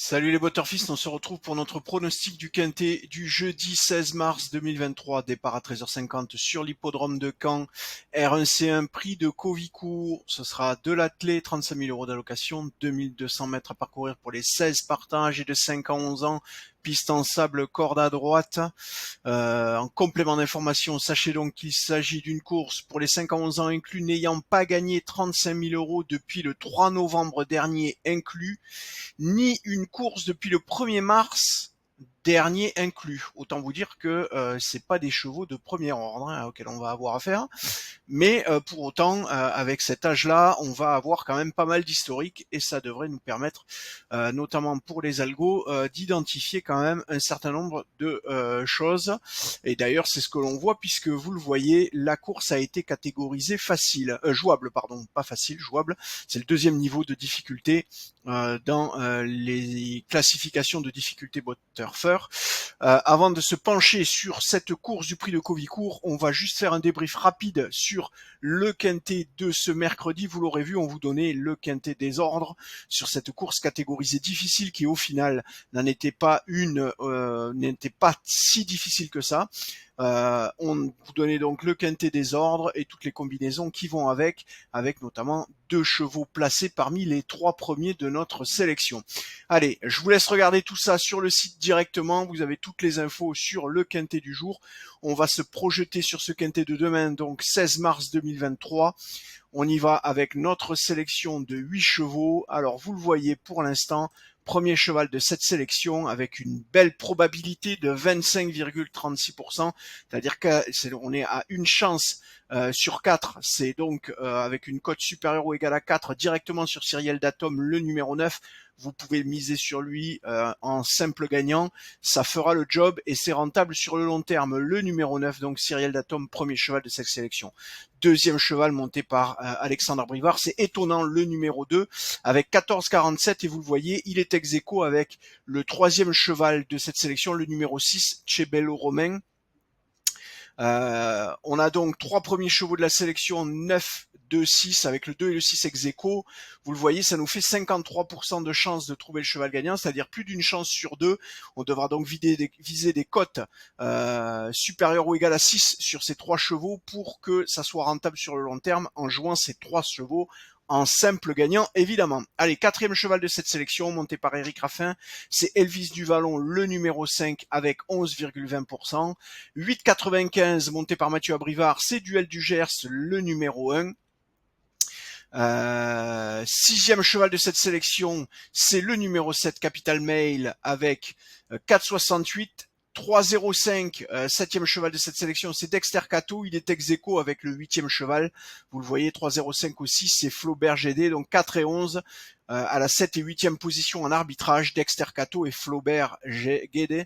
Salut les Butterfist, on se retrouve pour notre pronostic du quintet du jeudi 16 mars 2023, départ à 13h50 sur l'hippodrome de Caen, R1C1, prix de Covicourt, ce sera de l'attelé, 35 000 euros d'allocation, 2200 mètres à parcourir pour les 16 partants âgés de 5 à 11 ans, piste en sable, corde à droite. En complément d'information, sachez donc qu'il s'agit d'une course pour les 5 à 11 ans inclus n'ayant pas gagné 35 000 euros depuis le 3 novembre dernier inclus, ni une course depuis le 1er mars dernier inclus. Autant vous dire que c'est pas des chevaux de premier ordre auxquels on va avoir affaire. Mais pour autant, avec cet âge-là, on va avoir quand même pas mal d'historique et ça devrait nous permettre, notamment pour les algos, d'identifier quand même un certain nombre de choses. Et d'ailleurs, c'est ce que l'on voit puisque vous le voyez, la course a été catégorisée facile, jouable, pardon, pas facile, jouable. C'est le deuxième niveau de difficulté dans les classifications de difficulté Butterfer. Avant de se pencher sur cette course du prix de Covicourt, on va juste faire un débrief rapide sur le quintet de ce mercredi. Vous l'aurez vu, on vous donnait le quintet des ordres sur cette course catégorisée difficile qui au final n'était pas si difficile que ça. On vous donnait donc le quintet des ordres et toutes les combinaisons qui vont avec notamment 2 chevaux placés parmi les 3 premiers de notre sélection. Allez, je vous laisse regarder tout ça sur le site directement. Vous avez toutes les infos sur le quintet du jour. On va se projeter sur ce quintet de demain, donc 16 mars 2023. On y va avec notre sélection de 8 chevaux. Alors, vous le voyez pour l'instant, premier cheval de cette sélection avec une belle probabilité de 25,36%. C'est-à-dire qu'on est à une chance sur 4. C'est donc avec une cote supérieure ou égale à 4 directement sur Cyriel Datom, le numéro 9. Vous pouvez miser sur lui en simple gagnant. Ça fera le job et c'est rentable sur le long terme. Le numéro 9, donc Cyriel Datom, premier cheval de cette sélection. Deuxième cheval monté par Alexandre Brivard, c'est étonnant, le numéro 2 avec 14,47 et vous le voyez, il est ex aequo avec le troisième cheval de cette sélection, le numéro 6, Cebello Romain. On a donc 3 premiers chevaux de la sélection, 9, 2, 6, avec le 2 et le 6 ex aequo. Vous le voyez, ça nous fait 53% de chance de trouver le cheval gagnant, c'est-à-dire plus d'une chance sur 2. On devra donc viser des cotes supérieures ou égales à 6 sur ces 3 chevaux pour que ça soit rentable sur le long terme en jouant ces 3 chevaux en simple gagnant, évidemment. Allez, quatrième cheval de cette sélection, monté par Eric Raffin, c'est Elvis Duvalon, le numéro 5, avec 11,20%. 8,95, monté par Mathieu Abrivard, c'est Duel du Gers, le numéro 1. Sixième cheval de cette sélection, c'est le numéro 7, Capital Mail, avec 4,68. 3,05, septième cheval de cette sélection, c'est Dexter Cato, il est ex aequo avec le huitième cheval, vous le voyez, 3,05 aussi, c'est Flaubert GD, donc 4 et 11, à la 7 et 8e position en arbitrage, Dexter Cato et Flaubert GD.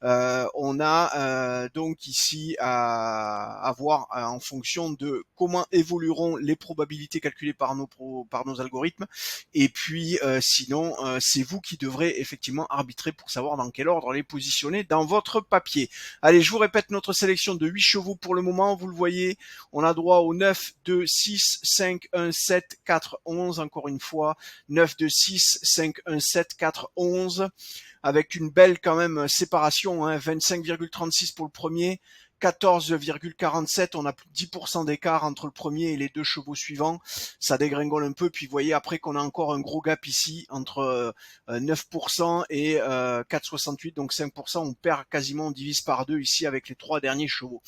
On a donc ici à voir en fonction de comment évolueront les probabilités calculées par nos algorithmes, et puis sinon, c'est vous qui devrez effectivement arbitrer pour savoir dans quel ordre les positionner dans votre papier. Allez, je vous répète notre sélection de 8 chevaux pour le moment, vous le voyez, on a droit au 9, 2, 6, 5, 1, 7, 4, 11, encore une fois, 9, 2, 6, 5, 1, 7, 4, 11, avec une belle quand même séparation, 25,36 pour le premier, 14,47, on a plus de 10% d'écart entre le premier et les 2 chevaux suivants, ça dégringole un peu, puis vous voyez après qu'on a encore un gros gap ici, entre 9% et 4,68, donc 5%, on perd quasiment, on divise par 2 ici avec les 3 derniers chevaux.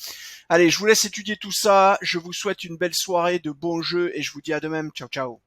Allez, je vous laisse étudier tout ça, je vous souhaite une belle soirée, de bons jeux, et je vous dis à demain, ciao ciao.